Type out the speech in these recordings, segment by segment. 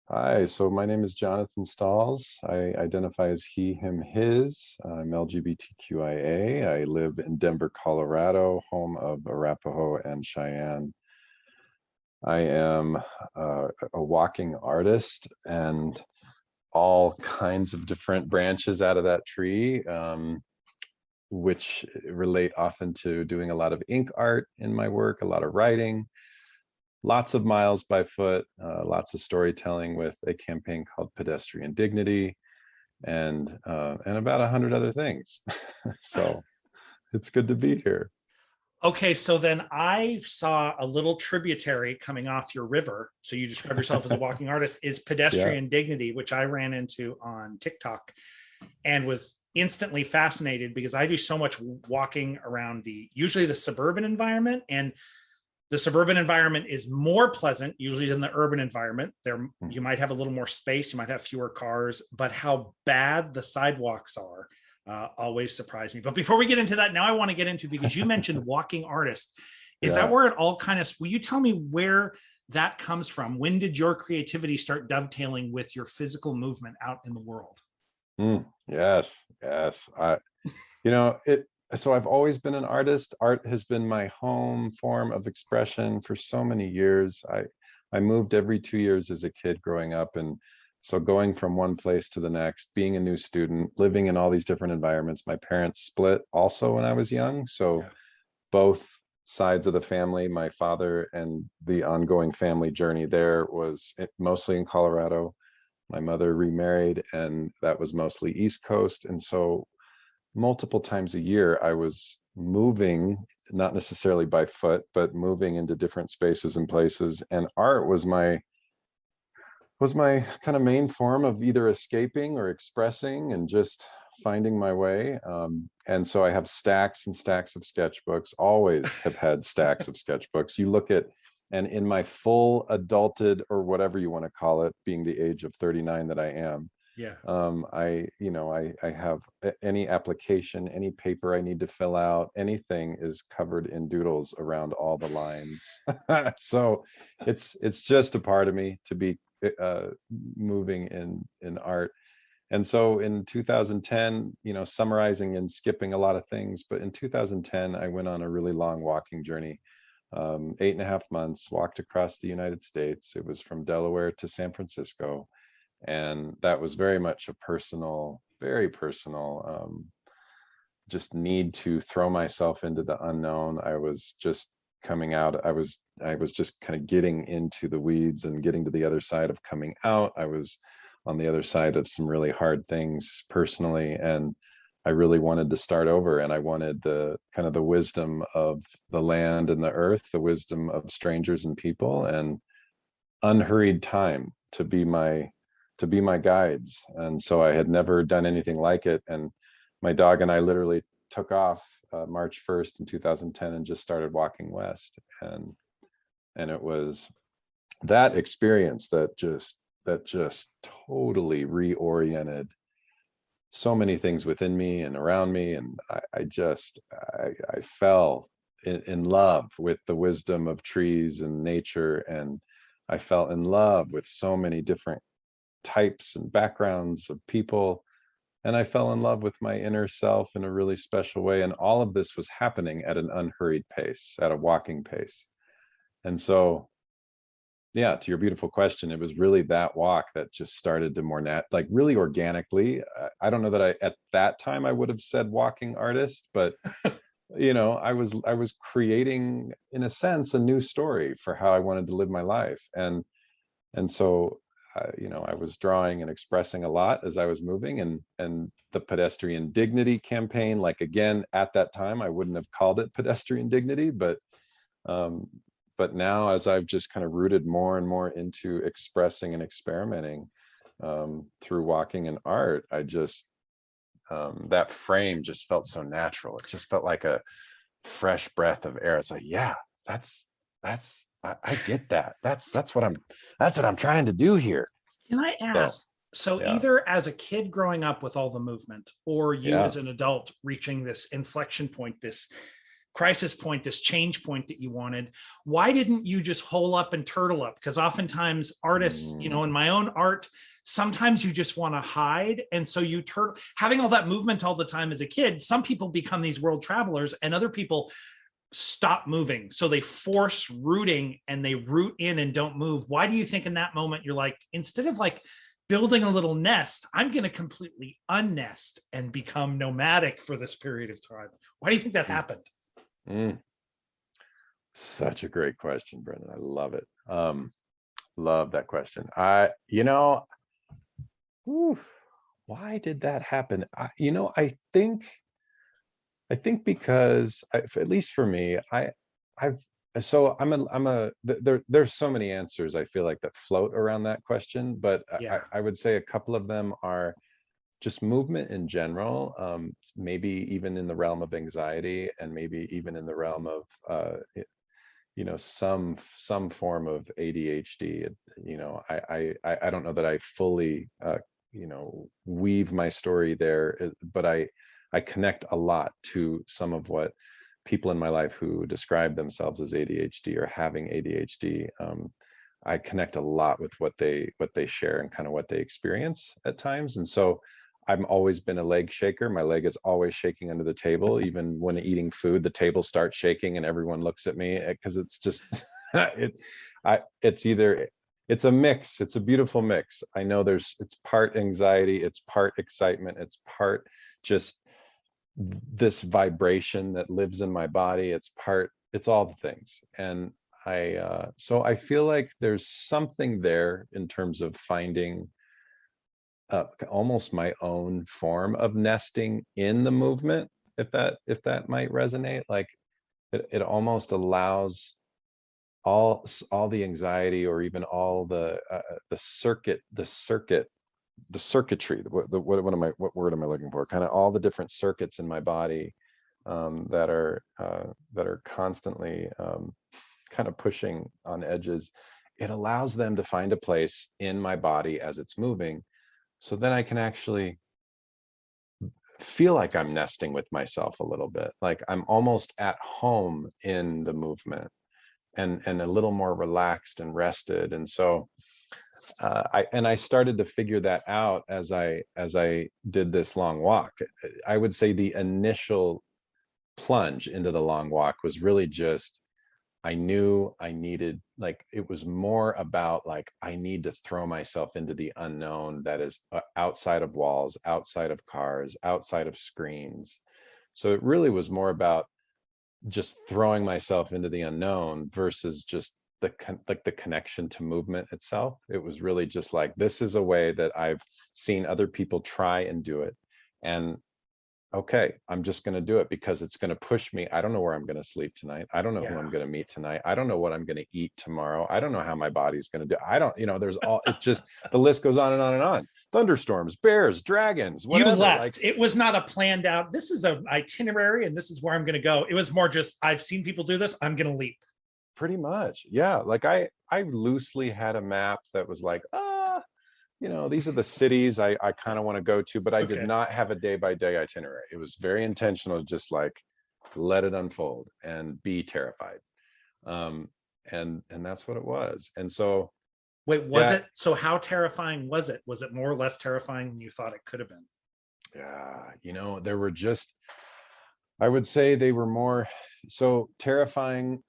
Hi, so my name is Jonathon Stolls. I identify as he, him, his. I'm LGBTQIA. I live in Denver, Colorado, home of Arapaho and Cheyenne. I am a walking artist and all kinds of different branches out of that tree, which relate often to doing a lot of ink art in my work, a lot of writing, lots of miles by foot, lots of storytelling with a campaign called Pedestrian Dignity, and about 100 other things. So it's good to be here. Okay, so then I saw a little tributary coming off your river. So you describe yourself as a walking artist, is Yeah. Pedestrian Dignity, which I ran into on TikTok and was instantly fascinated because I do so much walking around usually the suburban environment, and the suburban environment is more pleasant usually than the urban environment. There, you might have a little more space, you might have fewer cars, but how bad the sidewalks are always surprised me. But before we get into that, now I want to get into, because you mentioned walking artist. Is that Yeah. where it all kind of, will you tell me where that comes from? When did your creativity start dovetailing with your physical movement out in the world? Yes, yes. So I've always been an artist. Art has been my home form of expression for so many years. I moved every 2 years as a kid growing up, and so going from one place to the next, being a new student, living in all these different environments. My parents split also when I was young, so Yeah. both sides of the family, my father and the ongoing family journey there was mostly in Colorado. My mother remarried, and that was mostly East Coast. And so multiple times a year, I was moving, not necessarily by foot, but moving into different spaces and places. And art was my kind of main form of either escaping or expressing and just finding my way. And so I have stacks and stacks of sketchbooks, always have had stacks of sketchbooks. You look at, and in my full adulted, or whatever you want to call it, being the age of 39 that I am, Yeah. I have any application, any paper I need to fill out, anything is covered in doodles around all the lines. So it's just a part of me to be uh, moving in art. And so in 2010, summarizing and skipping a lot of things, but in 2010, I went on a really long walking journey, 8.5 months, walked across the United States. It was from Delaware to San Francisco. And that was very much a personal, very personal, just need to throw myself into the unknown. I was just coming out. I was just kind of getting into the weeds and getting to the other side of coming out. I was on the other side of some really hard things personally, and I really wanted to start over. And I wanted the kind of the wisdom of the land and the earth, the wisdom of strangers and people, and unhurried time to be my guides. And so I had never done anything like it. And my dog and I literally took off March 1st in 2010 and just started walking west. And it was that experience that just totally reoriented so many things within me and around me. And I fell in love with the wisdom of trees and nature. And I fell in love with so many different types and backgrounds of people. And I fell in love with my inner self in a really special way. And all of this was happening at an unhurried pace, at a walking pace. And so, yeah, to your beautiful question, it was really that walk that just started to like really organically. I don't know that at that time I would have said walking artist, but I was creating, in a sense, a new story for how I wanted to live my life. And so I was drawing and expressing a lot as I was moving, and the Pedestrian Dignity campaign, like, again, at that time I wouldn't have called it Pedestrian Dignity, um, but now, as I've just kind of rooted more and more into expressing and experimenting through walking and art, I just that frame just felt so natural. It just felt like a fresh breath of air. It's like, yeah, I get that. That's what I'm trying to do here. Can I So ask? So, yeah, either as a kid growing up with all the movement, or you yeah. as an adult reaching this inflection point, this crisis point, this change point that you wanted, why didn't you just hole up and turtle up? Because oftentimes artists, you know, in my own art, sometimes you just want to hide. And so you having all that movement all the time as a kid, some people become these world travelers and other people stop moving. So they force rooting and they root in and don't move. Why do you think in that moment you're like, instead of like building a little nest, I'm going to completely unnest and become nomadic for this period of time? Why do you think that happened? Such a great question, Brendan. I love it. Love that question. Why did that happen? I think because at least for me, there's so many answers I feel like that float around that question, but Yeah. I would say a couple of them are just movement in general, maybe even in the realm of anxiety, and maybe even in the realm of some form of ADHD. I don't know that I fully weave my story there, but I connect a lot to some of what people in my life who describe themselves as ADHD or having ADHD. I connect a lot with what they share and kind of what they experience at times. And so I've always been a leg shaker. My leg is always shaking under the table. Even when eating food, the table starts shaking and everyone looks at me, because it's just, it's a mix. It's a beautiful mix. I know it's part anxiety, it's part excitement, it's part just this vibration that lives in my body. It's all the things. And so I feel like there's something there in terms of finding almost my own form of nesting in the movement, if that might resonate. Like it almost allows all the anxiety, or even all the circuitry, what word am I looking for, kind of all the different circuits in my body that are constantly kind of pushing on edges. It allows them to find a place in my body as it's moving, so then I can actually feel like I'm nesting with myself a little bit, like I'm almost at home in the movement, and a little more relaxed and rested. And so I started to figure that out as I did this long walk. I would say the initial plunge into the long walk was really just, I knew I needed, like, it was more about like, I need to throw myself into the unknown that is outside of walls, outside of cars, outside of screens. So it really was more about just throwing myself into the unknown versus just the connection to movement itself. It was really just like, this is a way that I've seen other people try and do it, and okay, I'm just going to do it because it's going to push me. I don't know where I'm going to sleep tonight. I don't know who I'm going to meet tonight. I don't know what I'm going to eat tomorrow. I don't know how my body's going to do. I don't, there's all, it just, the list goes on and on and on. Thunderstorms, bears, dragons, whatever. You left. Like, it was not a planned out, this is an itinerary and this is where I'm going to go. It was more just, I've seen people do this, I'm going to leap. Pretty much. Yeah. Like I loosely had a map that was like, these are the cities I kind of want to go to, but I did not have a day-by-day itinerary. It was very intentional, just like let it unfold and be terrified. And that's what it was. And so wait, was it, so how terrifying was it? Was it more or less terrifying than you thought it could have been? Yeah, there were just, I would say they were more so terrifying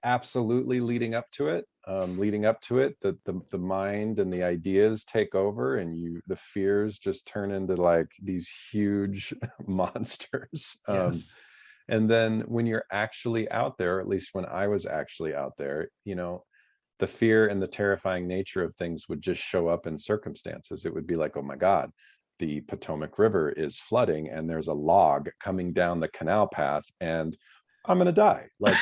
absolutely leading up to it. The mind and the ideas take over, and the fears just turn into like these huge monsters. Yes. And then when you're actually out there, at least when I was actually out there, the fear and the terrifying nature of things would just show up in circumstances. It would be like, oh my God, the Potomac River is flooding and there's a log coming down the canal path and I'm going to die. Like,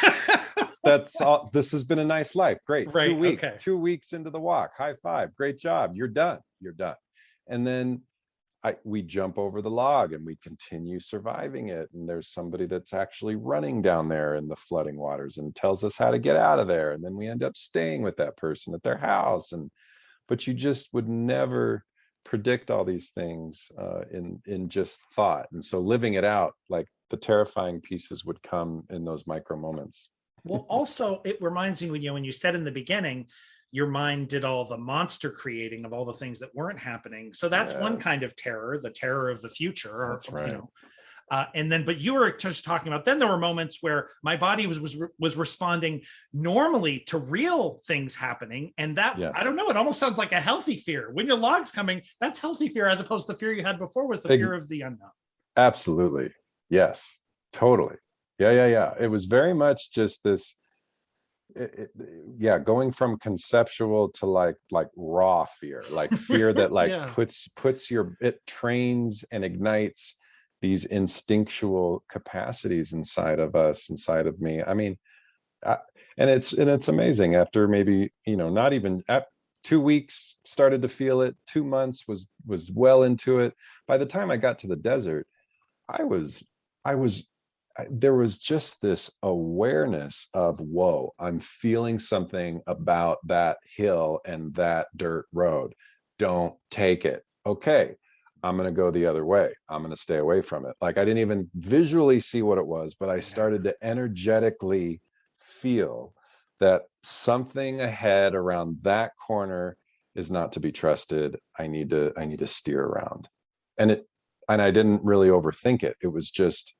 that's all. This has been a nice life. Great. Right. 2 weeks into the walk. High five. Great job. You're done. And then we jump over the log and we continue surviving it. And there's somebody that's actually running down there in the flooding waters and tells us how to get out of there. And then we end up staying with that person at their house. But you just would never predict all these things in just thought. And so living it out, like the terrifying pieces would come in those micro moments. Well, also, it reminds me when you said in the beginning, your mind did all the monster creating of all the things that weren't happening. So that's one kind of terror, the terror of the future. Or, that's right. And then, but you were just talking about, then there were moments where my body was responding normally to real things happening. And that, I don't know, it almost sounds like a healthy fear. When your log's coming, that's healthy fear, as opposed to the fear you had before was the fear of the unknown. Absolutely. Yes, totally. Yeah. It was very much just this, going from conceptual to like raw fear, like fear that like it trains and ignites these instinctual capacities inside of us, inside of me. I mean, and it's amazing. After maybe, not even at 2 weeks, started to feel it. 2 months was well into it. By the time I got to the desert, there was just this awareness of, whoa, I'm feeling something about that hill and that dirt road. Don't take it. Okay, I'm going to go the other way. I'm going to stay away from it. Like, I didn't even visually see what it was, but I started to energetically feel that something ahead around that corner is not to be trusted. I need to steer around. And I didn't really overthink it. It was just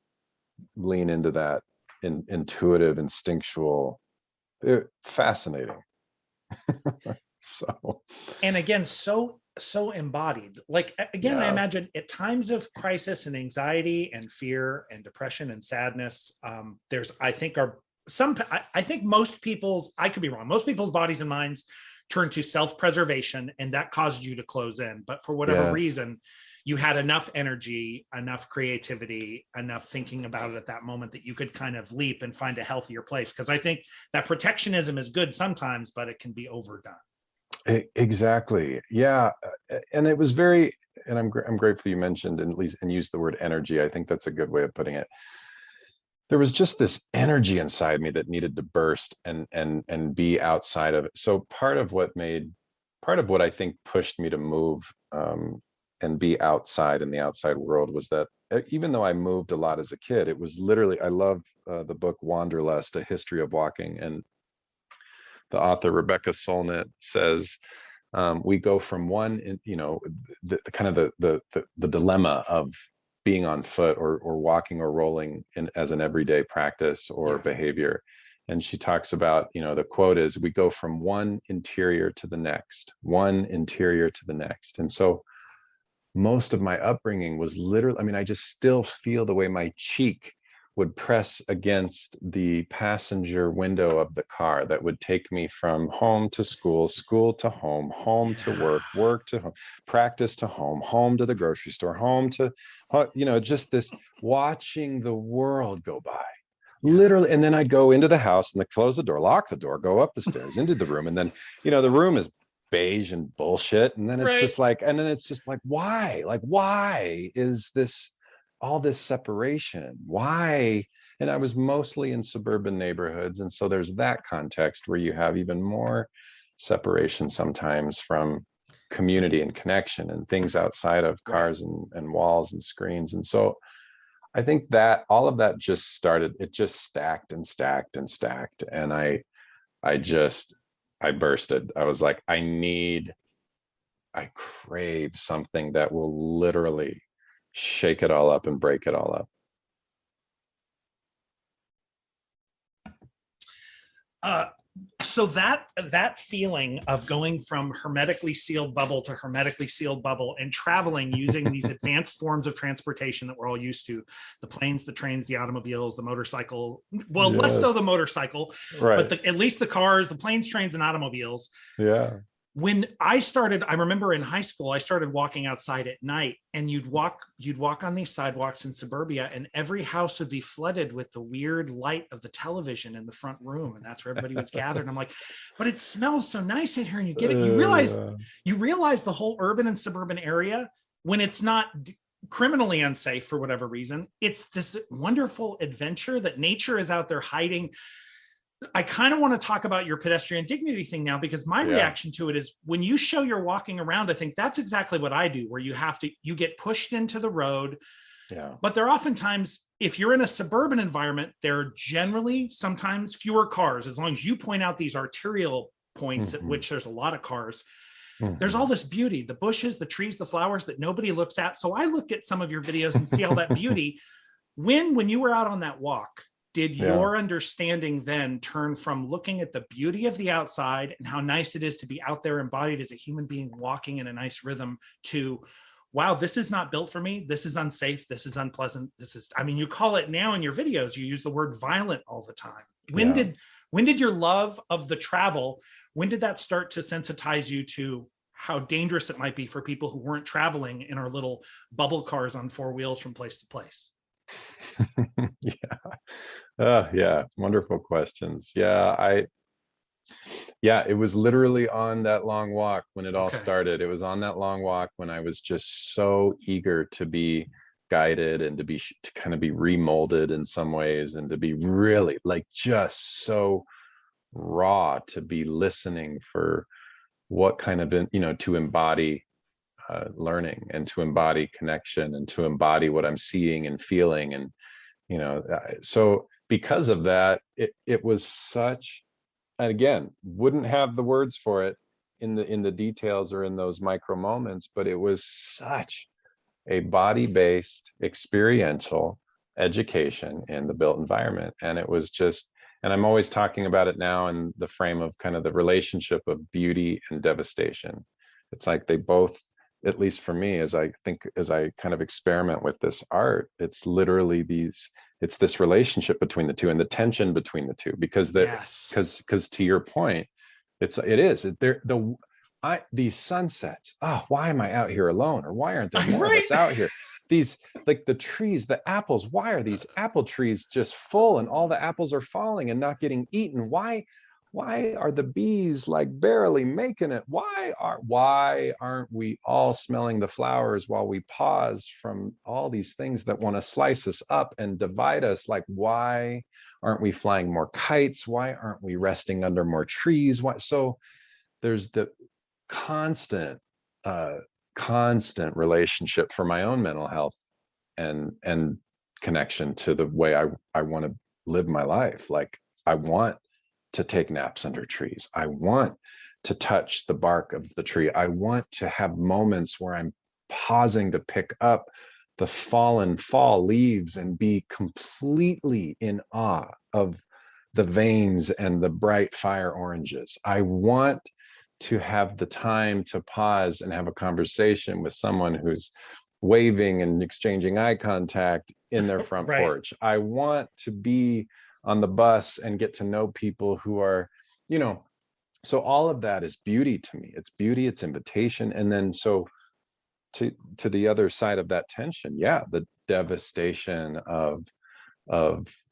lean into that intuitive, instinctual, fascinating. So, and again, so embodied. Like, again, I imagine at times of crisis and anxiety and fear and depression and sadness, I think most people's, I could be wrong, most people's bodies and minds turn to self-preservation, and that caused you to close in. But for whatever reason, you had enough energy, enough creativity, enough thinking about it at that moment that you could kind of leap and find a healthier place. Because I think that protectionism is good sometimes, but it can be overdone. Exactly. Yeah. And it was very, and I'm grateful you mentioned and used the word energy. I think that's a good way of putting it. There was just this energy inside me that needed to burst and be outside of it. So part of what I think pushed me to move and be outside in the outside world was that even though I moved a lot as a kid, it was literally, I love the book Wanderlust, A History of Walking. And the author, Rebecca Solnit, says, we go from one, the kind of the dilemma of being on foot or walking or rolling as an everyday practice or behavior. And she talks about, the quote is, we go from one interior to the next, one interior to the next. And so most of my upbringing was literally, I just still feel the way my cheek would press against the passenger window of the car that would take me from home to school, school to home, home to work, work to home, practice to home, home to the grocery store, home to, just this watching the world go by. Literally. And then I'd go into the house and close the door, lock the door, go up the stairs into the room. And then, the room is beige and bullshit. And then it's just like, why is this, all this separation? Why? And I was mostly in suburban neighborhoods. And so there's that context where you have even more separation sometimes from community and connection and things outside of cars and walls and screens. And so I think that all of that just stacked and stacked and stacked. And I bursted. I was like, I crave something that will literally shake it all up and break it all up. So that feeling of going from hermetically sealed bubble to hermetically sealed bubble and traveling using these advanced forms of transportation that we're all used to, the planes, the trains, the automobiles, the motorcycle, less so the motorcycle, but at least the cars, the planes, trains, and automobiles. Yeah. When I remember in high school, I started walking outside at night, and you'd walk on these sidewalks in suburbia, and every house would be flooded with the weird light of the television in the front room. And that's where everybody was gathered. And I'm like, but it smells so nice in here. And you get it. You realize the whole urban and suburban area, when it's not criminally unsafe for whatever reason, it's this wonderful adventure that nature is out there hiding. I kind of want to talk about your pedestrian dignity thing now, because my reaction to it is, when you show you're walking around, I think that's exactly what I do, where you get pushed into the road. Yeah. But they're oftentimes, if you're in a suburban environment, there are generally sometimes fewer cars. As long as you point out these arterial points at which there's a lot of cars, there's all this beauty, the bushes, the trees, the flowers that nobody looks at. So I look at some of your videos and see all that beauty. When you were out on that walk, did your understanding then turn from looking at the beauty of the outside and how nice it is to be out there embodied as a human being walking in a nice rhythm to, wow, this is not built for me. This is unsafe. This is unpleasant. This is, I mean, you call it now in your videos, you use the word violent all the time. When did your love of the travel, when did that start to sensitize you to how dangerous it might be for people who weren't traveling in our little bubble cars on 4 wheels from place to place? Yeah, wonderful questions. It was literally on that long walk when it all started. It was on that long walk when I was just so eager to be guided and to kind of be remolded in some ways, and to be really like just so raw, to be listening for what kind of, to embody learning, and to embody connection, and to embody what I'm seeing and feeling. And so because of that, it was such, and again, wouldn't have the words for it in the details or in those micro moments, but it was such a body-based experiential education in the built environment. And it was just, and I'm always talking about it now in the frame of kind of the relationship of beauty and devastation. It's like they both, at least for me, as I kind of experiment with this art, it's literally it's this relationship between the two, and the tension between the two, because because to your point, these sunsets. Oh, why am I out here alone? Or why aren't there more of us out here? These, like the trees, the apples, why are these apple trees just full and all the apples are falling and not getting eaten? Why are the bees like barely making it? Why aren't we all smelling the flowers while we pause from all these things that want to slice us up and divide us? Like, why aren't we flying more kites? Why aren't we resting under more trees? So there's the constant relationship for my own mental health and connection to the way I want to live my life. Like, I want to take naps under trees. I want to touch the bark of the tree. I want to have moments where I'm pausing to pick up the fallen fall leaves and be completely in awe of the veins and the bright fire oranges. I want to have the time to pause and have a conversation with someone who's waving and exchanging eye contact in their front porch. I want to be on the bus and get to know people who are, so all of that is beauty to me. It's beauty, it's invitation. And then so to the other side of that tension, the devastation of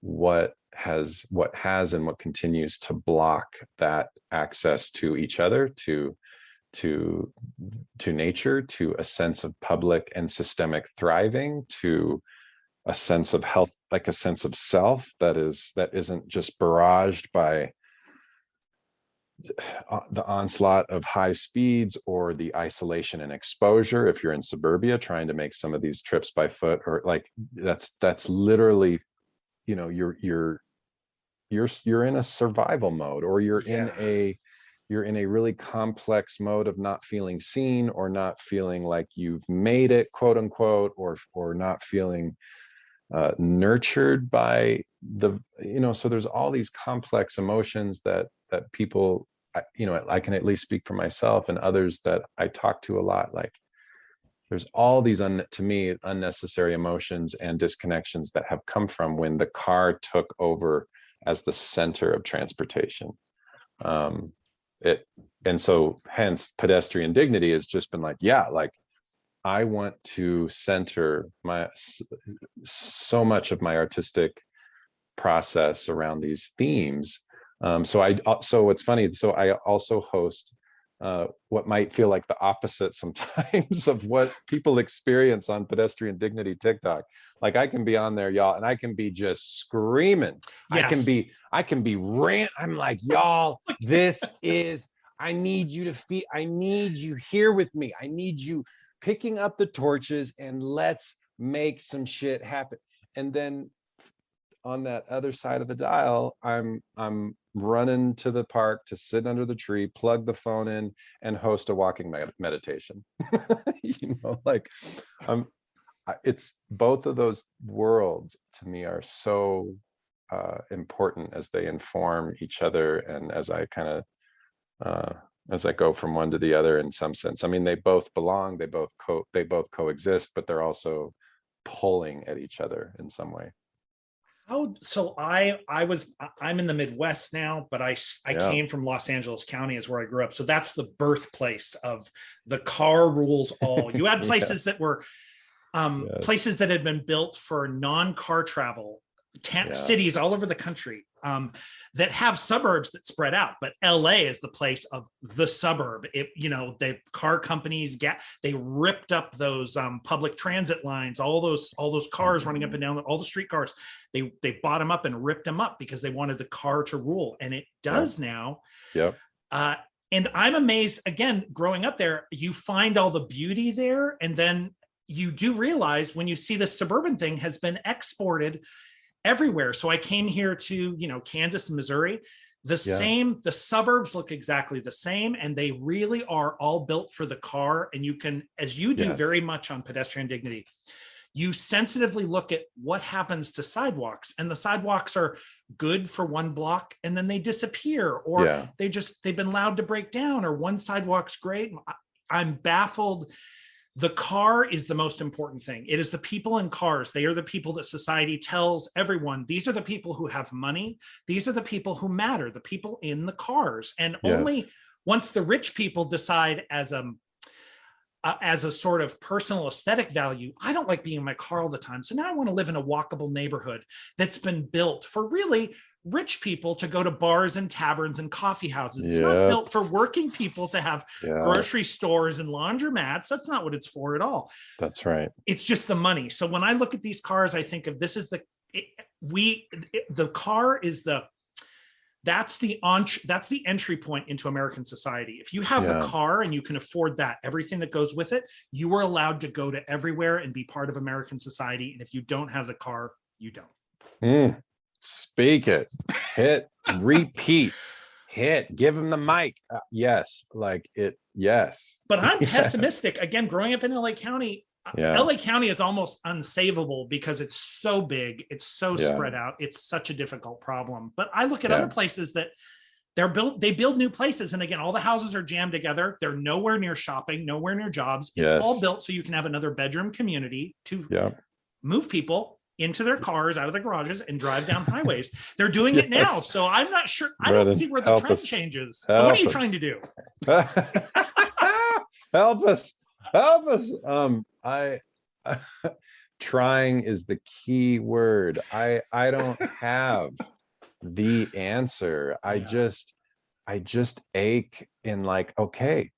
what has and what continues to block that access to each other, to nature, to a sense of public and systemic thriving, to a sense of health, like a sense of self that isn't just barraged by the onslaught of high speeds or the isolation and exposure. If you're in suburbia trying to make some of these trips by foot, or like that's literally, you're in a survival mode, or you're in a really complex mode of not feeling seen, or not feeling like you've made it, quote unquote, or not feeling nurtured by so there's all these complex emotions that people, I can at least speak for myself and others that I talk to a lot. Like, there's all these to me unnecessary emotions and disconnections that have come from when the car took over as the center of transportation. And so hence pedestrian dignity has just been like, I want to center so much of my artistic process around these themes. So it's funny. So I also host what might feel like the opposite sometimes of what people experience on Pedestrian Dignity TikTok. Like, I can be on there, y'all, and I can be just screaming. I can be rant. I'm like, y'all, I need you to feel, I need you here with me. I need you picking up the torches and let's make some shit happen. And then on that other side of the dial, I'm running to the park to sit under the tree, plug the phone in, and host a walking meditation. Like it's both of those worlds to me are so important as they inform each other, and as I kind of as I go from one to the other in some sense. I mean, they both belong, they both coexist, but they're also pulling at each other in some way. Oh, so I'm in the Midwest now, but I came from Los Angeles County is where I grew up. So that's the birthplace of the car rules all. You had places that were places that had been built for non-car travel, cities all over the country that have suburbs that spread out, but LA is the place of the suburb. The car companies they ripped up those public transit lines, all those cars running up and down, all the street cars. They bought them up and ripped them up because they wanted the car to rule, and it does now. Yep. And I'm amazed, again, growing up there, you find all the beauty there, and then you do realize when you see the suburban thing has been exported everywhere. So I came here to, Kansas and Missouri, the suburbs look exactly the same, and they really are all built for the car. And you can, as you do very much on Pedestrian Dignity, you sensitively look at what happens to sidewalks, and the sidewalks are good for one block and then they disappear, or they've been allowed to break down, or one sidewalk's great. I'm baffled. The car is the most important thing. It is the people in cars. They are the people that society tells everyone, these are the people who have money. These are the people who matter, the people in the cars. And only once the rich people decide as a sort of personal aesthetic value, I don't like being in my car all the time, so now I want to live in a walkable neighborhood that's been built for really rich people to go to bars and taverns and coffee houses. It's not built for working people to have grocery stores and laundromats. That's not what it's for at all. That's right. It's just the money. So when I look at these cars, I think of this is the car is that's the entry point into American society. If you have a car and you can afford that, everything that goes with it, you are allowed to go to everywhere and be part of American society. And if you don't have the car, you don't. Speak it, hit, repeat, give him the mic. Yes. But I'm pessimistic. Again, growing up in LA County, LA County is almost unsavable because it's so big, it's so spread out, it's such a difficult problem. But I look at other places that they build new places, and again, all the houses are jammed together. They're nowhere near shopping, nowhere near jobs. It's all built so you can have another bedroom community to move people into their cars out of the garages and drive down highways. They're doing it now. So I'm not sure. I don't see where the trend changes. So what are you trying to do? Help us. Trying is the key word. I don't have the answer. I just ache in like, okay,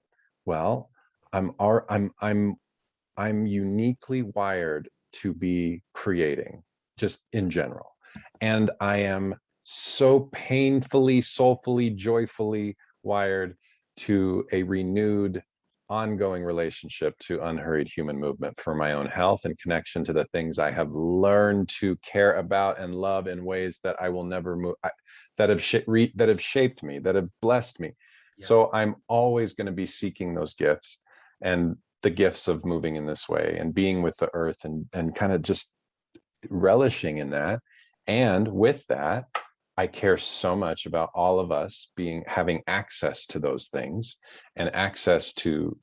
well, I'm uniquely wired to be creating, just in general, and I am so painfully, soulfully, joyfully wired to a renewed, ongoing relationship to unhurried human movement for my own health and connection to the things I have learned to care about and love in ways that I will never move, that have shaped me, that have blessed me. So I'm always going to be seeking those gifts, and the gifts of moving in this way and being with the earth and kind of just relishing in that. And with that, I care so much about all of us having access to those things and access to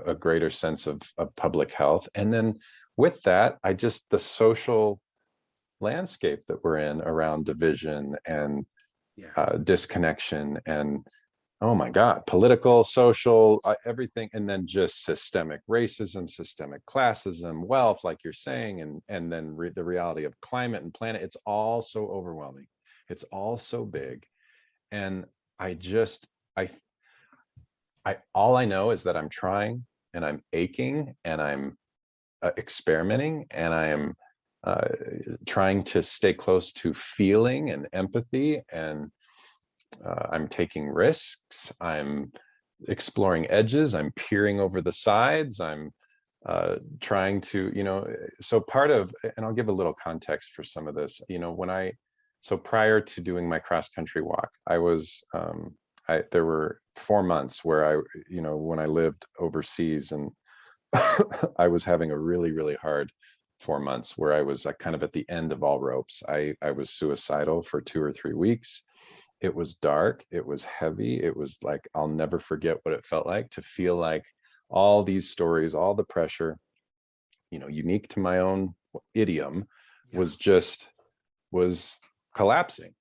a greater sense of public health. And then with that, the social landscape that we're in around division and disconnection and, oh my God, political, social, everything, and then just systemic racism, systemic classism, wealth, like you're saying, and then the reality of climate and planet. It's all so overwhelming. It's all so big. And all I know is that I'm trying, and I'm aching, and I'm experimenting, and I am trying to stay close to feeling and empathy, and I'm taking risks, I'm exploring edges, I'm peering over the sides, I'm trying to, so part of, and I'll give a little context for some of this, so prior to doing my cross country walk, there were 4 months where when I lived overseas, and I was having a really, really hard 4 months where I was kind of at the end of all ropes. I was suicidal for 2 or 3 weeks. It was dark. It was heavy. It was like, I'll never forget what it felt like to feel like all these stories, all the pressure, unique to my own idiom, was collapsing,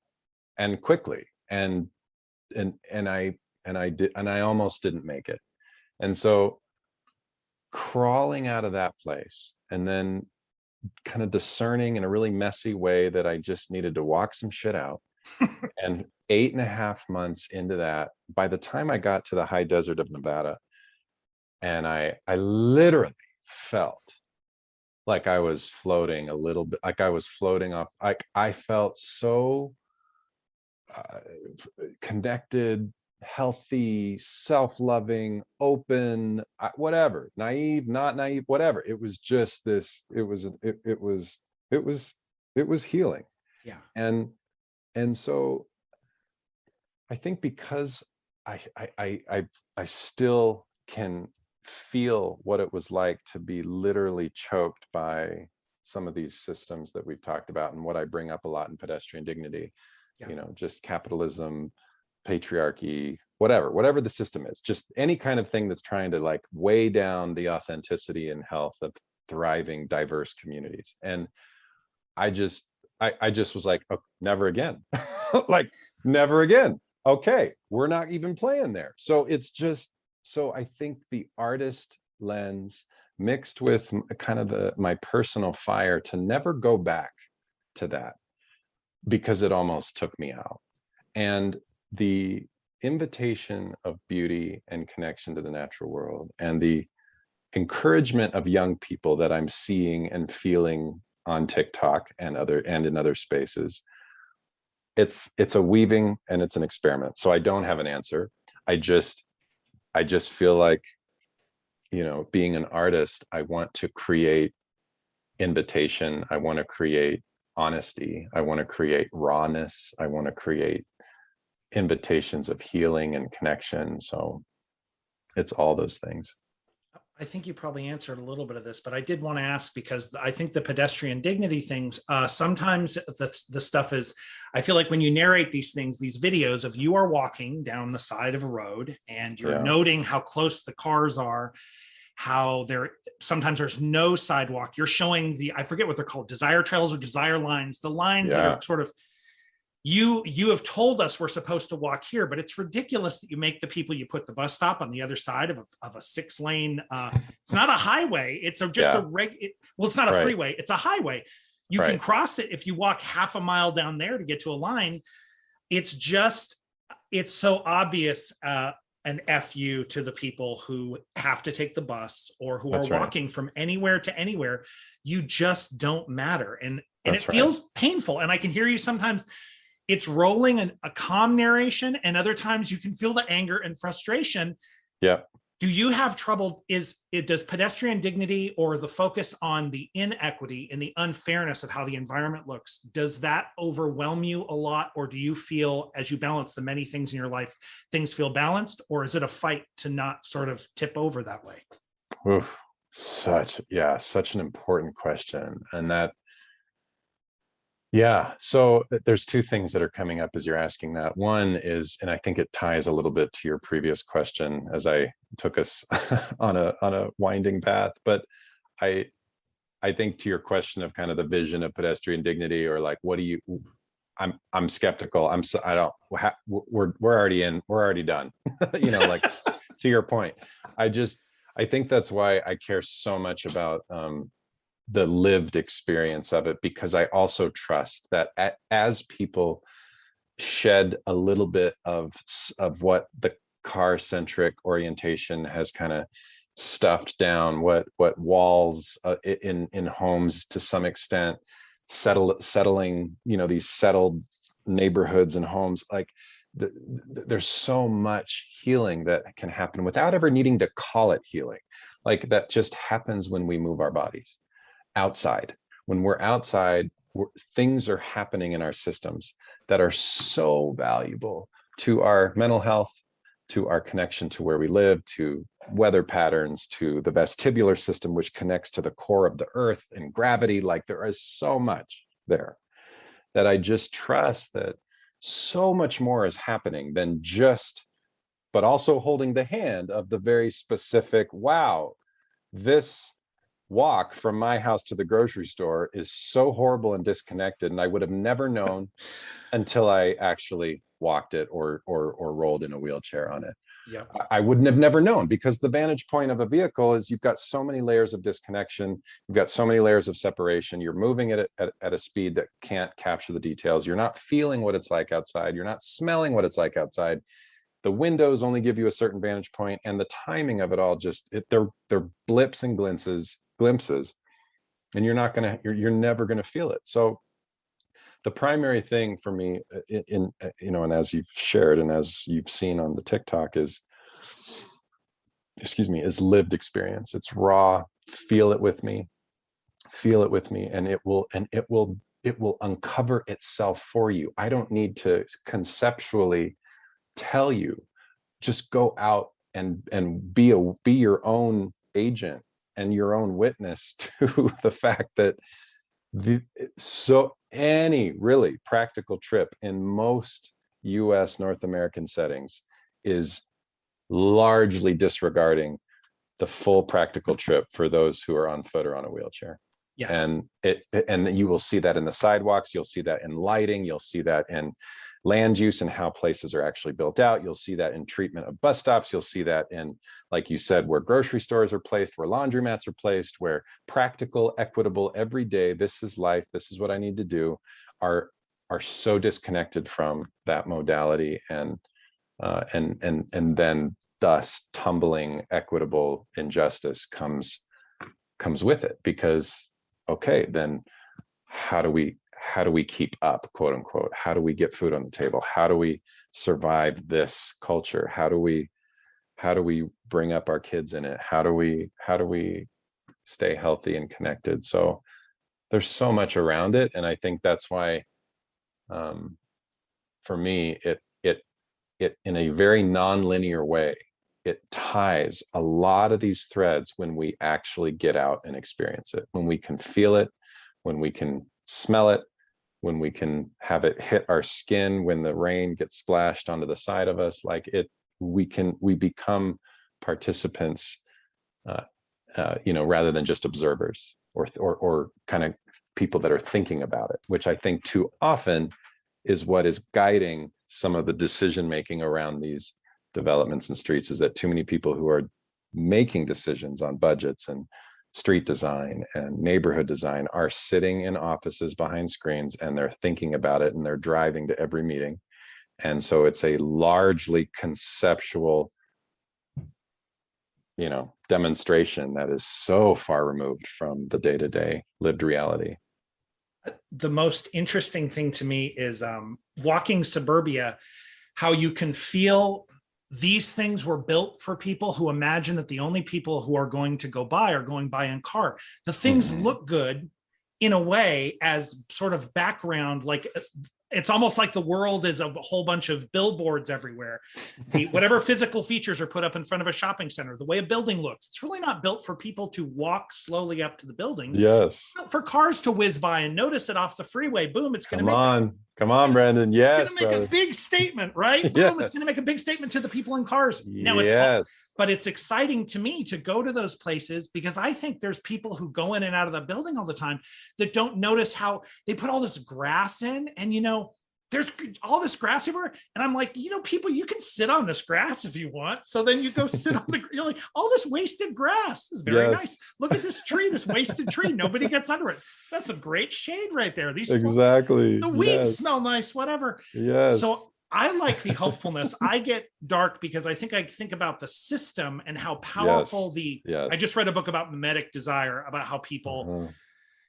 and quickly. And I almost didn't make it. And so crawling out of that place, and then kind of discerning in a really messy way that I just needed to walk some shit out. And 8.5 months into that, by the time I got to the high desert of Nevada, and I literally felt like I was floating a little bit, like I was floating off. I felt so connected, healthy, self-loving, open, whatever, naive, not naive, whatever. It was just this, it was healing. Yeah. And so I think because I still can feel what it was like to be literally choked by some of these systems that we've talked about, and what I bring up a lot in Pedestrian Dignity, just capitalism, patriarchy, whatever the system is, just any kind of thing that's trying to like weigh down the authenticity and health of thriving, diverse communities. And I just was like, oh, never again. Like, never again. Okay, we're not even playing there. So it's just, so I think the artist lens mixed with kind of my personal fire to never go back to that, because it almost took me out. And the invitation of beauty and connection to the natural world, and the encouragement of young people that I'm seeing and feeling on TikTok and in other spaces, it's a weaving, and it's an experiment. So I don't have an answer. I just feel like, being an artist, I want to create invitation. I want to create honesty. I want to create rawness. I want to create invitations of healing and connection. So it's all those things. I think you probably answered a little bit of this, but I did want to ask, because I think the pedestrian dignity things, sometimes the stuff is, I feel like when you narrate these things, these videos of you are walking down the side of a road, and you're noting how close the cars are, how sometimes there's no sidewalk. You're showing I forget what they're called, desire trails or desire lines, the lines that are sort of, you have told us we're supposed to walk here, but it's ridiculous that you make the people, you put the bus stop on the other side of a 6-lane, it's not a highway, it's it's not a freeway, it's a highway. You can cross it if you walk half a mile down there to get to a line. It's so obvious, an FU to the people who have to take the bus, or who are walking from anywhere to anywhere. You just don't matter. And it feels painful. And I can hear you sometimes. It's rolling a calm narration, and other times you can feel the anger and frustration. Yeah. Do you have trouble? Does pedestrian dignity, or the focus on the inequity and the unfairness of how the environment looks, does that overwhelm you a lot? Or do you feel, as you balance the many things in your life, things feel balanced? Or is it a fight to not sort of tip over that way? Oof, such an important question. And that, so there's two things that are coming up as you're asking that. One is, and I think it ties a little bit to your previous question as I took us on a winding path, but I think to your question of kind of the vision of pedestrian dignity, or like, what do you, I'm skeptical. We're already done. Like, to your point, I think that's why I care so much about the lived experience of it, because I also trust that as people shed a little bit of what the car-centric orientation has kind of stuffed down, what walls in homes to some extent, settling, these settled neighborhoods and homes, like there's so much healing that can happen without ever needing to call it healing. Like that just happens when we move our bodies outside. When we're outside, things are happening in our systems that are so valuable to our mental health, to our connection to where we live, to weather patterns, to the vestibular system, which connects to the core of the earth and gravity. Like there is so much there that I just trust that so much more is happening than just, but also holding the hand of the very specific, wow, this walk from my house to the grocery store is so horrible and disconnected, and I would have never known until I actually walked it or rolled in a wheelchair on it. Yeah. I wouldn't have never known, because the vantage point of a vehicle is you've got so many layers of disconnection, you've got so many layers of separation, you're moving at a speed that can't capture the details, you're not feeling what it's like outside, you're not smelling what it's like outside. The windows only give you a certain vantage point, and the timing of it all just they're blips and glimpses, and you're never gonna feel it. So the primary thing for me in and as you've shared and as you've seen on the TikTok is lived experience. It's raw. Feel it with me, and it will uncover itself for you. I don't need to conceptually tell you. Just go out and be your own agent and your own witness to the fact that any really practical trip in most US North American settings is largely disregarding the full practical trip for those who are on foot or on a wheelchair. Yes. And you will see that in the sidewalks, you'll see that in lighting, you'll see that in land use and how places are actually built out. You'll see that in treatment of bus stops. You'll see that in, like you said, where grocery stores are placed, where laundromats are placed, where practical, equitable, everyday, this is life, this is what I need to do, are so disconnected from that modality, and then thus tumbling equitable injustice comes with it. Because okay, then how do we keep up, quote unquote? How do we get food on the table? How do we survive this culture? How do we bring up our kids in it? How do we stay healthy and connected? So there's so much around it, and I think that's why for me it in a very non-linear way, it ties a lot of these threads when we actually get out and experience it, when we can feel it, when we can smell it, when we can have it hit our skin, when the rain gets splashed onto the side of us. Like we become participants, rather than just observers or kind of people that are thinking about it, which I think too often is what is guiding some of the decision making around these developments and streets, is that too many people who are making decisions on budgets and street design and neighborhood design are sitting in offices behind screens, and they're thinking about it, and they're driving to every meeting. And so it's a largely conceptual, demonstration that is so far removed from the day-to-day lived reality. The most interesting thing to me is walking suburbia, how you can feel these things were built for people who imagine that the only people who are going to go by are going by in car. The things look good in a way as sort of background, like it's almost like the world is a whole bunch of billboards everywhere. Whatever physical features are put up in front of a shopping center, the way a building looks, it's really not built for people to walk slowly up to the building. Yes. For cars to whiz by and notice it off the freeway. Boom, it's going to Come on, Brandon. Yes. It's going to make a big statement, right? Boom, yes. It's going to make a big statement to the people in cars. Now but it's exciting to me to go to those places, because I think there's people who go in and out of the building all the time that don't notice how they put all this grass in, and there's all this grass everywhere. And I'm like, people, you can sit on this grass if you want. So then you go sit on you're like, all this wasted grass is very nice. Look at this tree, this wasted tree. Nobody gets under it. That's a great shade right there. These exactly. The weeds smell nice, whatever. Yes. So I like the hopefulness. I get dark because I think about the system and how powerful I just read a book about mimetic desire, about how people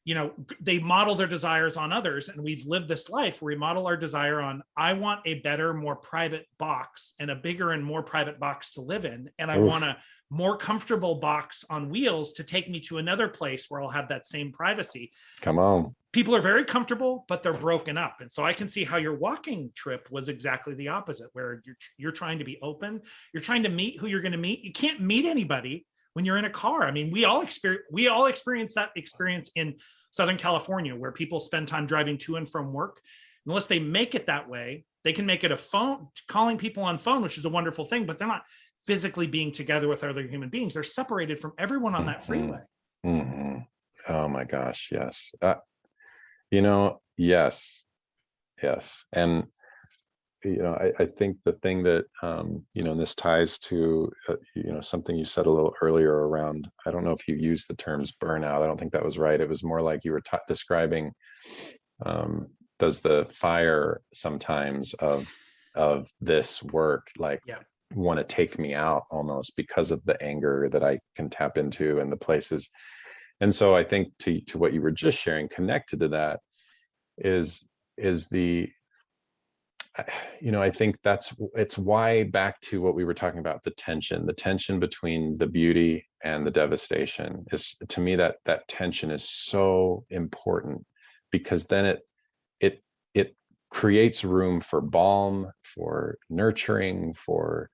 they model their desires on others. And we've lived this life where we model our desire on, I want a better, more private box and a bigger and more private box to live in. And I want a more comfortable box on wheels to take me to another place where I'll have that same privacy. Come on. People are very comfortable, but they're broken up. And so I can see how your walking trip was exactly the opposite, where you're trying to be open. You're trying to meet who you're going to meet. You can't meet anybody when you're in a car. I mean, we all experience that experience in Southern California, where people spend time driving to and from work. Unless they make it that way, they can make it a phone, calling people on phone, which is a wonderful thing, but they're not physically being together with other human beings. They're separated from everyone on that freeway. Mm-hmm. Oh my gosh. Yes. Yes. And, I think the thing that, and this ties to, something you said a little earlier around, I don't know if you used the terms burnout. I don't think that was right. It was more like you were describing, does the fire sometimes of this work, like, want to take me out almost because of the anger that I can tap into and the places. And so I think to what you were just sharing, connected to that is the, I think it's why, back to what we were talking about, the tension between the beauty and the devastation is, to me, that tension is so important, because then it creates room for balm, for nurturing, for,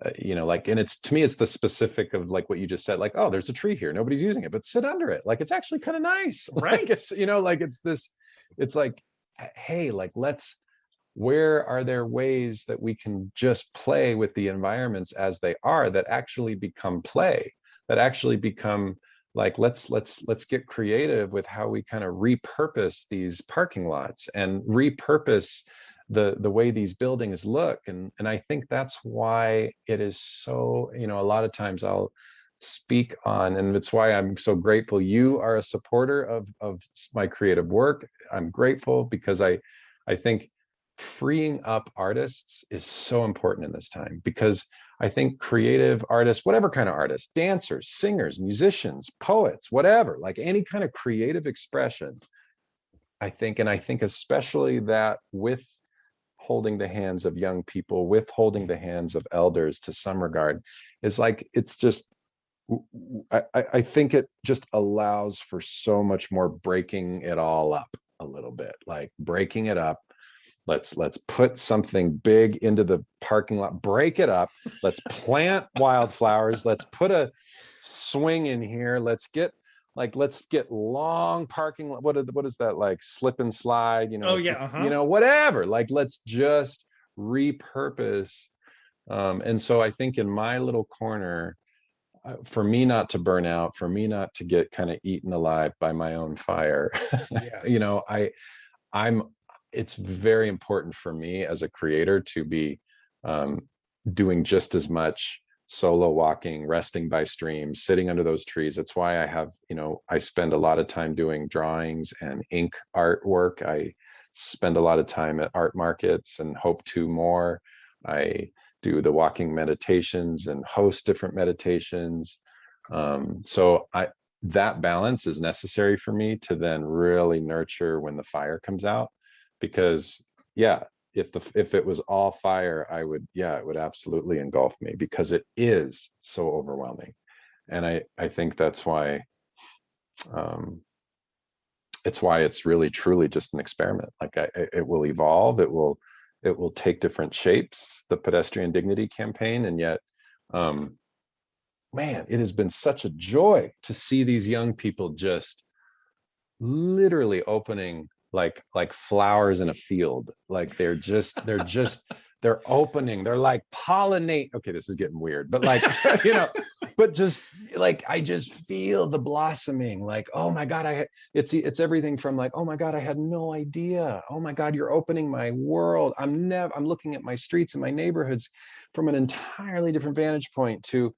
and it's, to me, it's the specific of like what you just said, like, oh, there's a tree here, nobody's using it, but sit under it. Like, it's actually kind of nice. Right. Like, it's, it's like, hey, like, where are there ways that we can just play with the environments as they are, that actually become play, that actually become like, let's get creative with how we kind of repurpose these parking lots and repurpose the way these buildings look. And I think that's why it is so, a lot of times I'll speak on, and it's why I'm so grateful you are a supporter of my creative work. I'm grateful because I think freeing up artists is so important in this time, because I think creative artists, whatever kind of artists, dancers, singers, musicians, poets, whatever, like any kind of creative expression, I think especially that with holding the hands of young people, with holding the hands of elders to some regard, is like, it's just, I think it just allows for so much more breaking it all up a little bit, like breaking it up. Let's put something big into the parking lot, break it up. Let's plant wildflowers. Let's put a swing in here. Let's get long parking lot. What is that, like slip and slide, Oh yeah. Whatever. Like, let's just repurpose. And so I think in my little corner, for me not to burn out, for me not to get kind of eaten alive by my own fire, Yes. it's very important for me as a creator to be doing just as much solo walking, resting by streams, sitting under those trees. It's why I have, I spend a lot of time doing drawings and ink artwork. I spend a lot of time at art markets and hope to more. I do the walking meditations and host different meditations. So that balance is necessary for me to then really nurture when the fire comes out. Because if it was all fire, it would absolutely engulf me, because it is so overwhelming. And I think that's why it's really truly just an experiment. Like, it will evolve, it will take different shapes, the Pedestrian Dignity campaign. And yet, man, it has been such a joy to see these young people just literally opening like flowers in a field. Like, they're opening, they're like pollinate. Okay, this is getting weird, but like, but just like, I just feel the blossoming. Like, oh my God, it's everything from like, oh my God, I had no idea. Oh my God, you're opening my world. I'm looking at my streets and my neighborhoods from an entirely different vantage point to,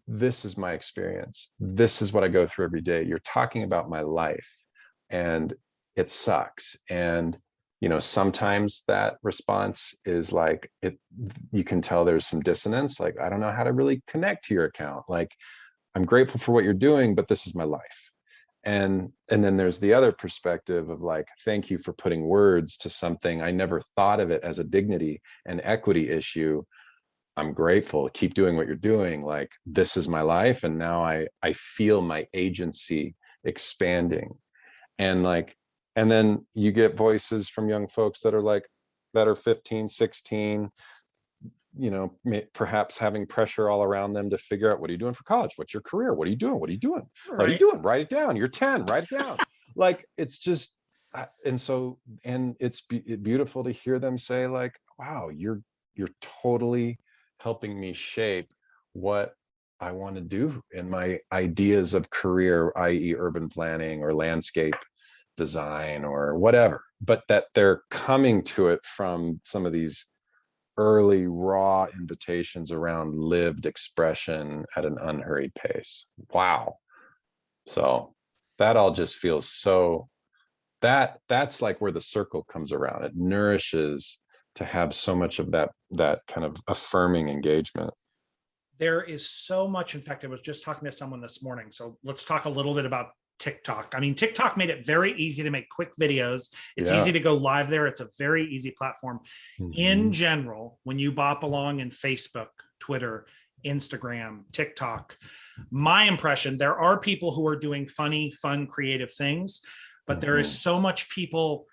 this is my experience. This is what I go through every day. You're talking about my life. And it sucks. And, sometimes that response is like, you can tell there's some dissonance. Like, I don't know how to really connect to your account. Like, I'm grateful for what you're doing, but this is my life. And then there's the other perspective of like, thank you for putting words to something. I never thought of it as a dignity and equity issue. I'm grateful. Keep doing what you're doing. Like, this is my life. And now I feel my agency expanding. And like, and then you get voices from young folks that are like, that are 15, 16, perhaps having pressure all around them to figure out, what are you doing for college? What's your career? What are you doing? What are you doing? What are you doing? Write it down. You're 10, write it down. Like, it's just, and it's beautiful to hear them say like, wow, you're totally helping me shape what I want to do in my ideas of career, i.e. urban planning or landscape design or whatever, but that they're coming to it from some of these early raw invitations around lived expression at an unhurried pace. Wow. So that all just feels so, that's like where the circle comes around. It nourishes to have so much of that kind of affirming engagement. There is so much. In fact, I was just talking to someone this morning. So let's talk a little bit about TikTok. I mean, TikTok made it very easy to make quick videos. It's easy to go live there. It's a very easy platform. In general, when you bop along in Facebook, Twitter, Instagram, TikTok, my impression, there are people who are doing funny, fun, creative things, but there is so much people,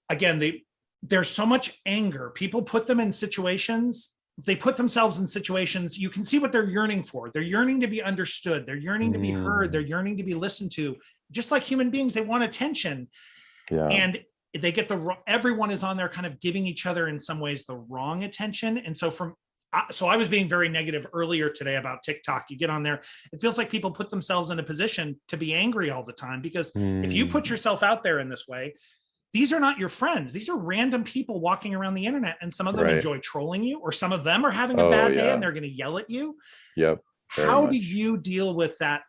again, there's so much anger. People put them in situations, they put themselves in situations, you can see what they're yearning for. They're yearning to be understood. They're yearning to be heard. They're yearning to be listened to. Just like human beings, they want attention. Yeah. And they get everyone is on there kind of giving each other in some ways the wrong attention. And so I was being very negative earlier today about TikTok. You get on there, it feels like people put themselves in a position to be angry all the time, because if you put yourself out there in this way, these are not your friends. These are random people walking around the internet, and some of them enjoy trolling you, or some of them are having a bad day and they're going to yell at you. Yep. How do you deal with that?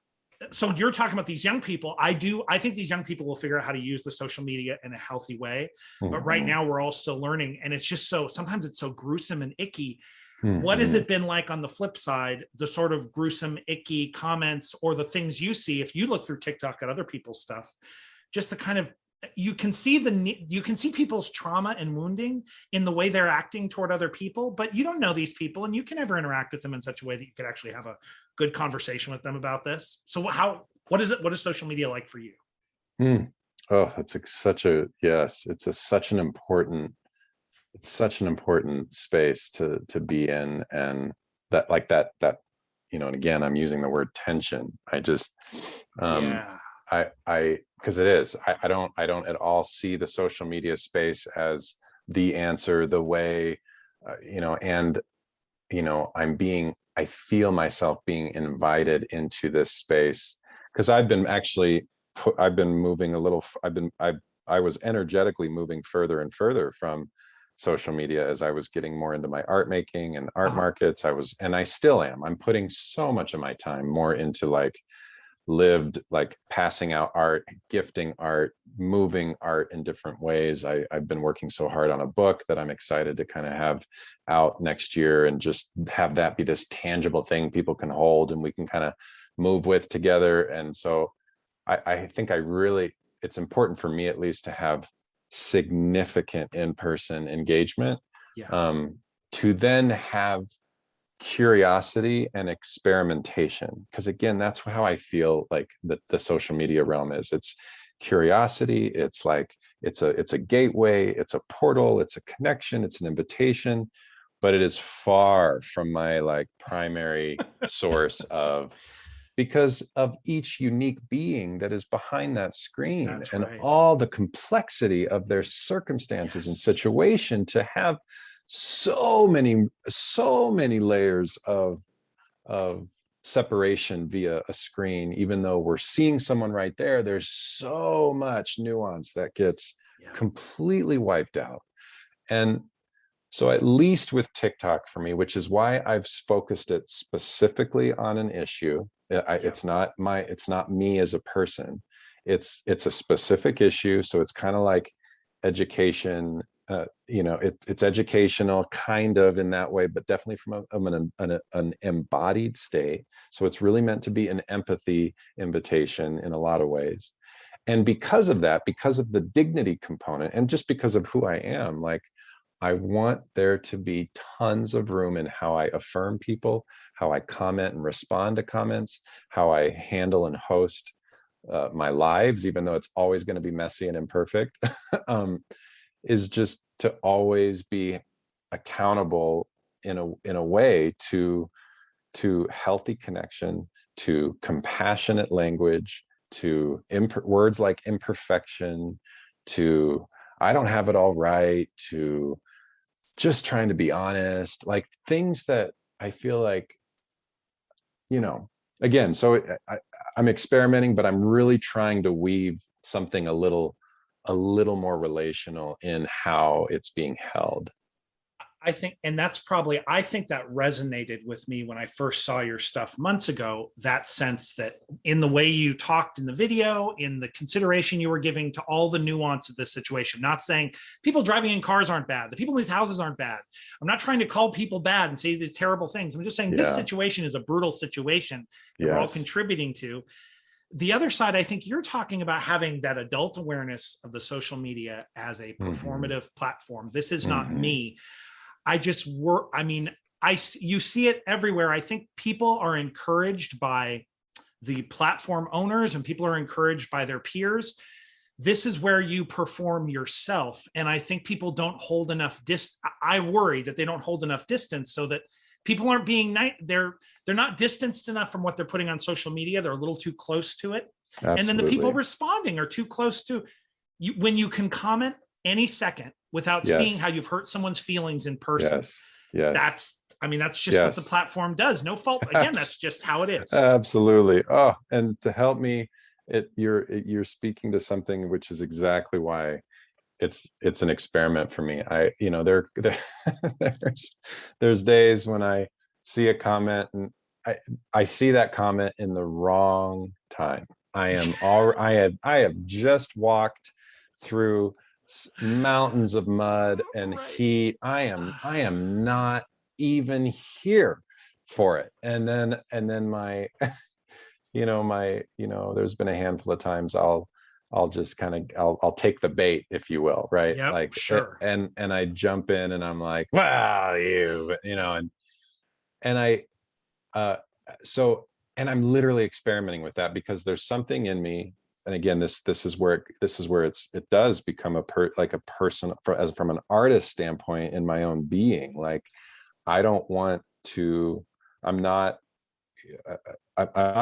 So you're talking about these young people. I think these young people will figure out how to use the social media in a healthy way. But right now we're all still learning, and it's just sometimes it's so gruesome and icky. What has it been like on the flip side, the sort of gruesome, icky comments or the things you see if you look through TikTok at other people's stuff, just the kind of, you can see people's trauma and wounding in the way they're acting toward other people, but you don't know these people, and you can never interact with them in such a way that you could actually have a good conversation with them about this. So what is it? What is social media like for you? Oh, it's such an important space to be in. And that, like that, and again, I'm using the word tension. I just, because it is, I don't at all see the social media space as the answer, the way, I feel myself being invited into this space, because I was energetically moving further and further from social media as I was getting more into my art making and art markets. And I still am. I'm putting so much of my time more into like lived, like passing out art, gifting art, moving art in different ways. I've been working so hard on a book that I'm excited to kind of have out next year, and just have that be this tangible thing people can hold and we can kind of move with together. And so I think it's important for me, at least, to have significant in-person engagement, to then have curiosity and experimentation, because again, that's how I feel like the social media realm is. It's curiosity, it's like it's a gateway, it's a portal, it's a connection, it's an invitation, but it is far from my like primary source because of each unique being that is behind that screen. All the complexity of their circumstances and situation, to have so many layers of separation via a screen. Even though we're seeing someone right there, there's so much nuance that gets completely wiped out. And so at least with TikTok for me, which is why I've focused it specifically on an issue. It's not me as a person. It's a specific issue. So it's kind of like education it's educational kind of in that way, but definitely from an embodied state. So it's really meant to be an empathy invitation in a lot of ways. And because of that, because of the dignity component, and just because of who I am, like, I want there to be tons of room in how I affirm people, how I comment and respond to comments, how I handle and host my lives, even though it's always going to be messy and imperfect, is just to always be accountable in a way to healthy connection, to compassionate language, to words like imperfection, to I don't have it all right, to just trying to be honest, like things that I feel like, again, so I'm experimenting, but I'm really trying to weave something a little more relational in how it's being held. I think, and that's probably, I think that resonated with me when I first saw your stuff months ago, that sense that in the way you talked in the video, in the consideration you were giving to all the nuance of this situation, not saying people driving in cars aren't bad, the people in these houses aren't bad. I'm not trying to call people bad and say these terrible things. I'm just saying this situation is a brutal situation that we're all contributing to. The other side, I think you're talking about having that adult awareness of the social media as a performative platform. This is not me. You see it everywhere. I think people are encouraged by the platform owners and people are encouraged by their peers. This is where you perform yourself. And I think people don't hold enough I worry that they don't hold enough distance so that people aren't being they're not distanced enough from what they're putting on social media. They're a little too close to it. Absolutely. And then the people responding are too close to you. When you can comment any second without seeing how you've hurt someone's feelings in person. That's just what the platform does. No fault. Again, that's just how it is. Absolutely. Oh, and to help me, you're speaking to something which is exactly why it's an experiment for me. There's days when I see a comment and I see that comment in the wrong time. I have just walked through mountains of mud and heat. I am not even here for it. And then my there's been a handful of times I'll just I'll take the bait, if you will, right? Yep, like sure. And I jump in and I'm like, well, and I and I'm literally experimenting with that because there's something in me. And again, this is where it does become a person from an artist standpoint in my own being. Like, I don't want to, I'm not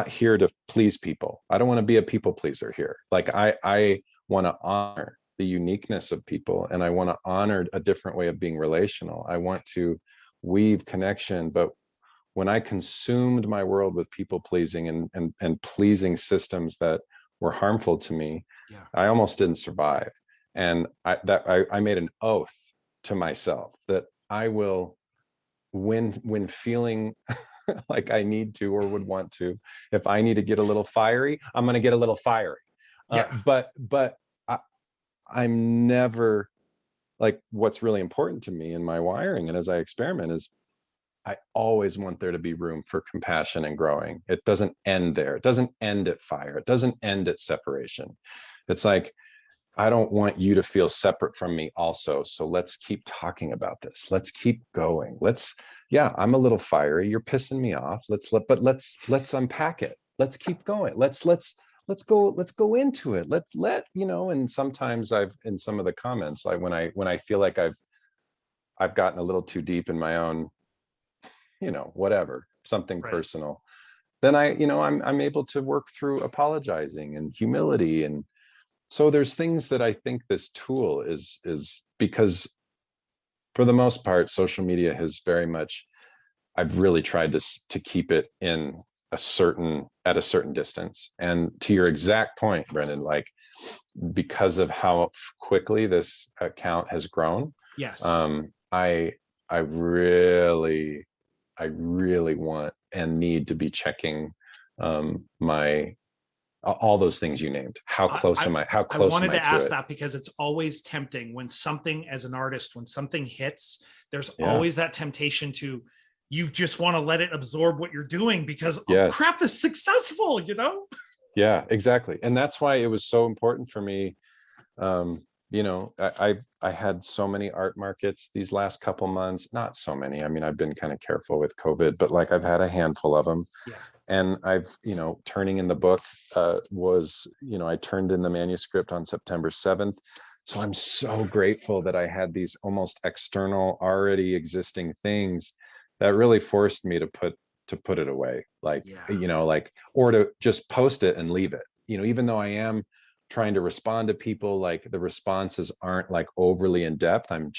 here to please people. I don't want to be a people pleaser here. Like, I want to honor the uniqueness of people, and I want to honor a different way of being relational. I want to weave connection, but when I consumed my world with people pleasing and pleasing systems that were harmful to me, I almost didn't survive. And I made an oath to myself that I will, when feeling like I need to or would want to, if I need to get a little fiery, I'm going to get a little fiery. But I'm never, like, what's really important to me in my wiring and as I experiment is I always want there to be room for compassion and growing. It doesn't end there. It doesn't end at fire. It doesn't end at separation. It's like, I don't want you to feel separate from me also. So let's keep talking about this. Let's keep going. I'm a little fiery. You're pissing me off. Let's unpack it. Let's keep going. Let's go into it. And sometimes in some of the comments, when I feel like I've gotten a little too deep in my own, whatever, something personal, then I'm able to work through apologizing and humility. And so there's things that I think this tool is because for the most part, social media has very much, I've really tried to keep it at a certain distance. And to your exact point, Brendan, like, because of how quickly this account has grown, I really want and need to be checking my all those things you named. How close am I? How I close am wanted I to to ask it? that because it's always tempting when something, as an artist, when something hits, there's Yeah. always that temptation to, you just want to let it absorb what you're doing because, oh Yes. crap, it's successful, you know? Yeah, exactly. And that's why it was so important for me. You know, I had so many art markets these last couple months, not so many. I mean, I've been kind of careful with COVID, but like I've had a handful of them. Yeah. And I've, you know, turning in the book was, you know, I turned in the manuscript on September 7th. So I'm so grateful that I had these almost external, already existing things that really forced me to put it away. Like, Yeah. you know, like, or to just post it and leave it. You know, even though I am trying to respond to people, like the responses aren't like overly in depth. I'm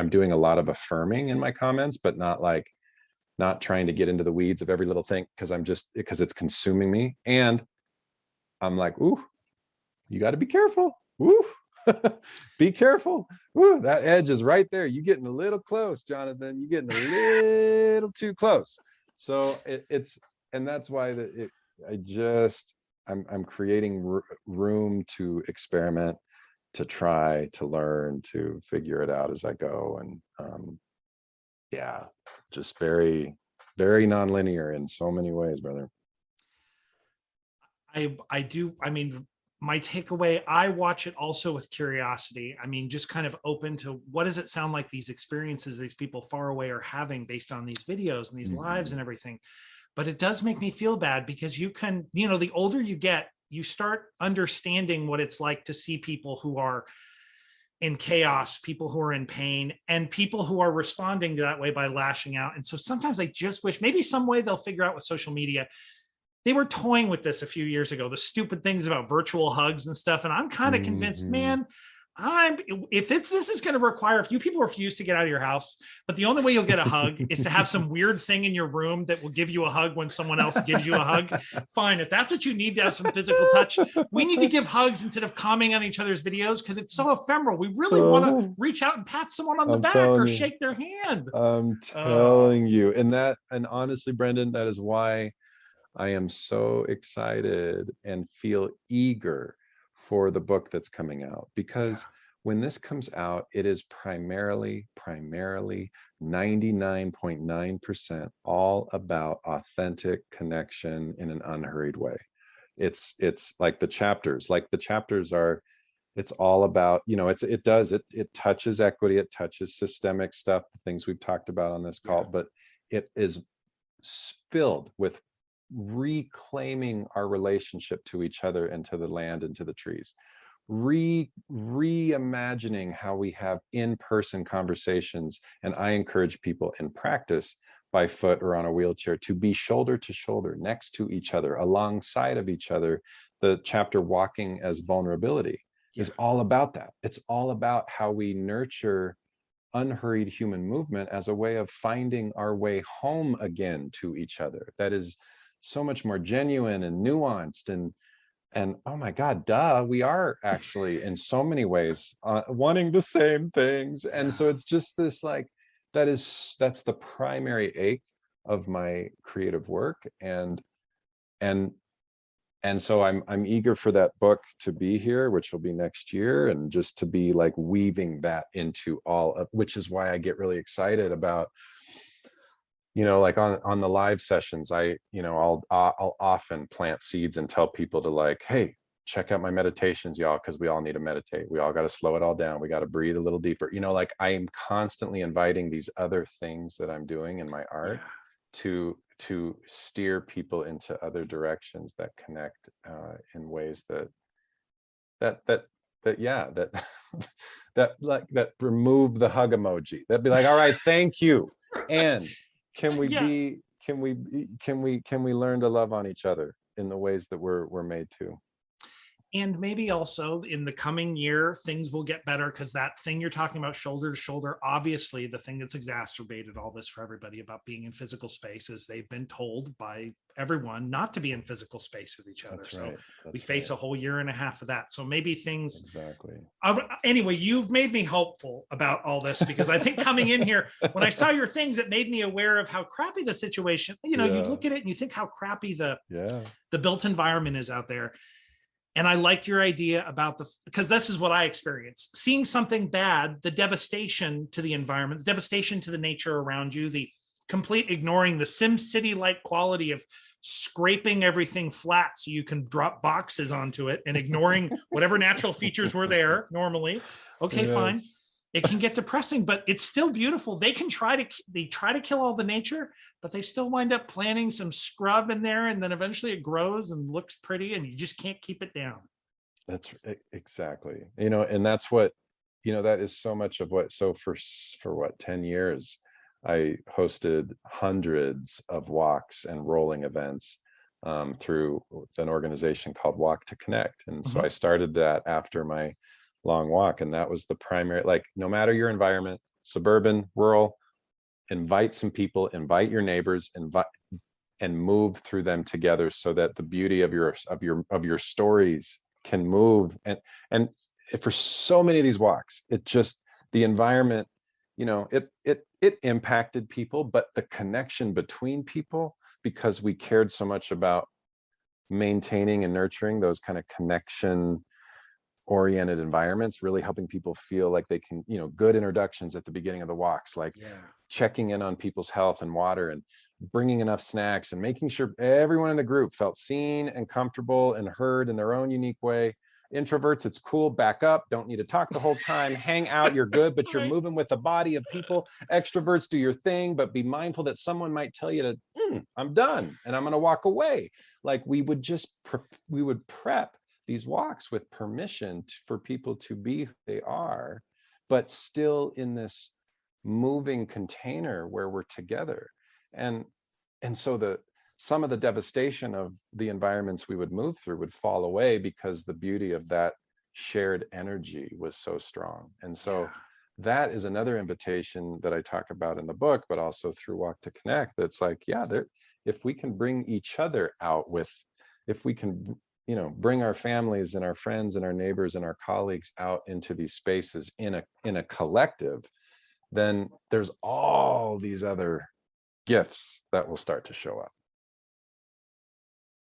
doing a lot of affirming in my comments, but not trying to get into the weeds of every little thing, because it's consuming me. And I'm like, ooh, you got to be careful. Ooh, be careful. Ooh, that edge is right there. You're getting a little close, Jonathan. You're getting a little too close. So and that's why I'm creating room to experiment, to try, to learn, to figure it out as I go. And yeah, just very, very nonlinear in so many ways, brother. I do. I mean, my takeaway, I watch it also with curiosity. I mean, just kind of open to, what does it sound like these experiences these people far away are having based on these videos and these lives and everything. But it does make me feel bad because you can, you know, the older you get, you start understanding what it's like to see people who are in chaos, people who are in pain, and people who are responding to that way by lashing out. And so sometimes I just wish maybe some way they'll figure out with social media. They were toying with this a few years ago, the stupid things about virtual hugs and stuff. And I'm kind of convinced, man, this is going to require, if you people refuse to get out of your house, but the only way you'll get a hug is to have some weird thing in your room that will give you a hug when someone else gives you a hug. Fine. If that's what you need to have some physical touch, we need to give hugs instead of commenting on each other's videos, because it's so ephemeral. We really want to reach out and pat someone on the back or shake their hand. I'm telling you. And honestly, Brendan, that is why I am so excited and feel eager for the book that's coming out, because when this comes out, it is primarily 99.9% all about authentic connection in an unhurried way. It's like the chapters are, it's all about, you know, it touches equity, it touches systemic stuff, the things we've talked about on this call, but it is filled with reclaiming our relationship to each other and to the land and to the trees, reimagining how we have in-person conversations. And I encourage people in practice, by foot or on a wheelchair, to be shoulder to shoulder next to each other, alongside of each other. The chapter Walking as Vulnerability is all about that. It's all about how we nurture unhurried human movement as a way of finding our way home again to each other. That is so much more genuine and nuanced, and oh my God, duh, we are actually in so many ways wanting the same things. And so it's just this, like, that's the primary ache of my creative work. And so I'm eager for that book to be here, which will be next year, and just to be like weaving that into all of, which is why I get really excited about, you know, like on the live sessions, I'll often plant seeds and tell people to, like, hey, check out my meditations, y'all, because we all need to meditate. We all got to slow it all down. We got to breathe a little deeper. You know, like, I am constantly inviting these other things that I'm doing in my art to steer people into other directions that connect in ways that that remove the hug emoji. That'd be like, all right, thank you. And can we learn to love on each other in the ways that we're made to? And maybe also in the coming year, things will get better, because that thing you're talking about, shoulder to shoulder, obviously the thing that's exacerbated all this for everybody about being in physical space is they've been told by everyone not to be in physical space with each other. That's So right. we That's face right. a whole year and a half of that. So maybe things, Exactly. anyway, you've made me hopeful about all this, because I think coming in here, when I saw your things, it made me aware of how crappy the situation, you Yeah. look at it and you think how crappy Yeah. the built environment is out there. And I liked your idea about because this is what I experienced. Seeing something bad, the devastation to the environment, the devastation to the nature around you, the complete ignoring the Sim City-like quality of scraping everything flat so you can drop boxes onto it and ignoring whatever natural features were there normally. Okay, fine. Yes. It can get depressing, but it's still beautiful. They try to kill all the nature, but they still wind up planting some scrub in there, and then eventually it grows and looks pretty, and you just can't keep it down. That's exactly, and that's what, that is so much of what, so for what, 10 years, I hosted hundreds of walks and rolling events through an organization called Walk to Connect. And so I started that after my long walk. And that was the primary, like, no matter your environment, suburban, rural, invite some people, invite your neighbors, invite and move through them together, so that the beauty of your stories can move. And for so many of these walks, it just, the environment, it impacted people, but the connection between people, because we cared so much about maintaining and nurturing those kind of connection oriented environments, really helping people feel like they can, good introductions at the beginning of the walks, like checking in on people's health and water, and bringing enough snacks, and making sure everyone in the group felt seen and comfortable and heard in their own unique way. Introverts, it's cool, back up, don't need to talk the whole time, hang out, you're good, but you're moving with a body of people. Extroverts, do your thing, but be mindful that someone might tell you to, I'm done and I'm going to walk away. Like, we would prep these walks with permission for people to be who they are, but still in this moving container where we're together. And so some of the devastation of the environments we would move through would fall away, because the beauty of that shared energy was so strong. And so that is another invitation that I talk about in the book, but also through Walk to Connect. That's like, if we can bring each other out if we can, bring our families and our friends and our neighbors and our colleagues out into these spaces in a collective, then there's all these other gifts that will start to show up.